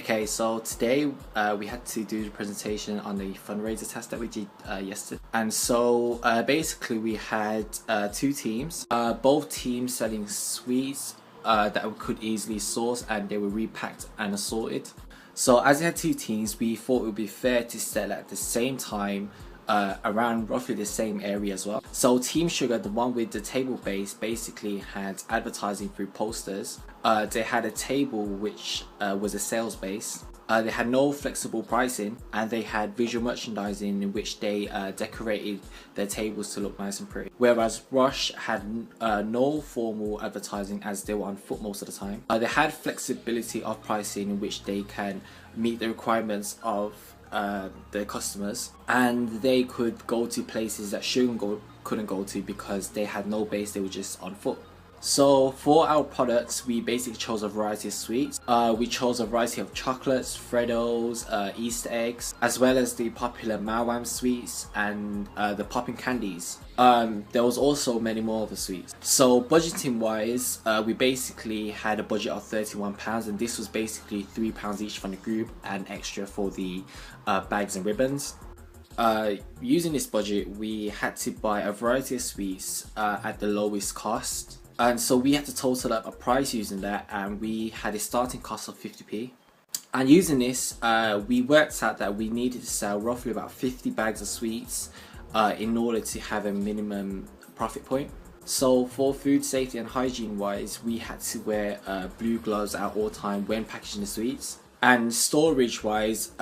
Okay, so today we had to do the presentation on the fundraiser test that we did yesterday. And so basically we had two teams, both teams selling sweets that we could easily source, and they were repacked and assorted. So as we had two teams, we thought it would be fair to sell at the same time around roughly the same area as well. So Team Sugar, the one with the table base, basically had advertising through posters. They had a table which was a sales base. They had no flexible pricing, and they had visual merchandising in which they decorated their tables to look nice and pretty. Whereas Rush had no formal advertising, as they were on foot most of the time. They had flexibility of pricing in which they can meet the requirements of their customers, and they could go to places that Sugar couldn't go to because they had no base, they were just on foot. So for our products, we basically chose a variety of sweets. We chose a variety of chocolates, Freddos, Easter eggs, as well as the popular Mawam sweets and the popping candies. There was also many more of the sweets. So budgeting wise, we basically had a budget of £31, and this was basically £3 each from the group and extra for the bags and ribbons. Using this budget, we had to buy a variety of sweets at the lowest cost. And so we had to total up a price using that, and we had a starting cost of 50p. And using this, we worked out that we needed to sell roughly about 50 bags of sweets in order to have a minimum profit point. So for food safety and hygiene wise, we had to wear blue gloves at all time when packaging the sweets. And storage wise,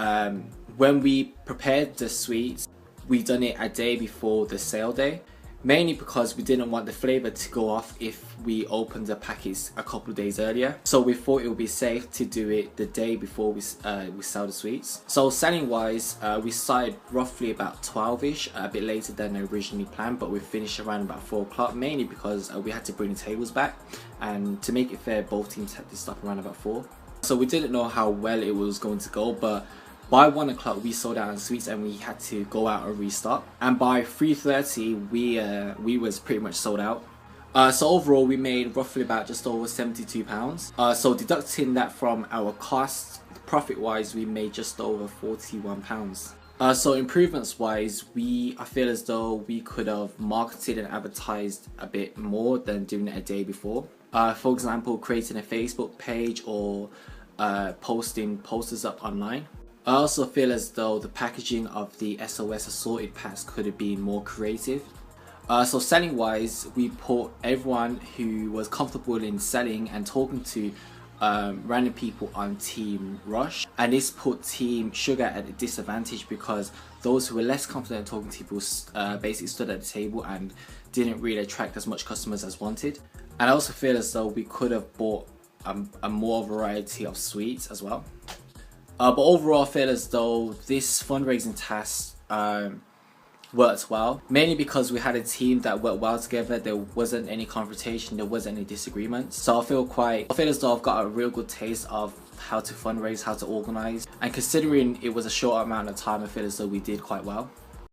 when we prepared the sweets, we done it a day before the sale day. Mainly because we didn't want the flavour to go off if we opened the packets a couple of days earlier. So we thought it would be safe to do it the day before we sell the sweets. So selling wise, we started roughly about 12ish, a bit later than originally planned, but we finished around about 4 o'clock, mainly because we had to bring the tables back, and to make it fair, both teams had to stop around about 4. So we didn't know how well it was going to go, but by 1 o'clock we sold out on sweets and we had to go out and restock. And by 3:30 we was pretty much sold out. So overall we made roughly about just over £72. So deducting that from our costs, profit wise we made just over £41. So improvements wise, I feel as though we could have marketed and advertised a bit more than doing it a day before. For example, creating a Facebook page or posting posters up online. I also feel as though the packaging of the SOS assorted packs could have been more creative. So selling wise, we put everyone who was comfortable in selling and talking to random people on Team Rush, and this put Team Sugar at a disadvantage because those who were less confident talking to people basically stood at the table and didn't really attract as much customers as wanted. And I also feel as though we could have bought a more variety of sweets as well. But overall I feel as though this fundraising task worked well, mainly because we had a team that worked well together. There wasn't any confrontation, there wasn't any disagreements. So I feel as though I've got a real good taste of how to fundraise, how to organise, and considering it was a short amount of time, I feel as though we did quite well.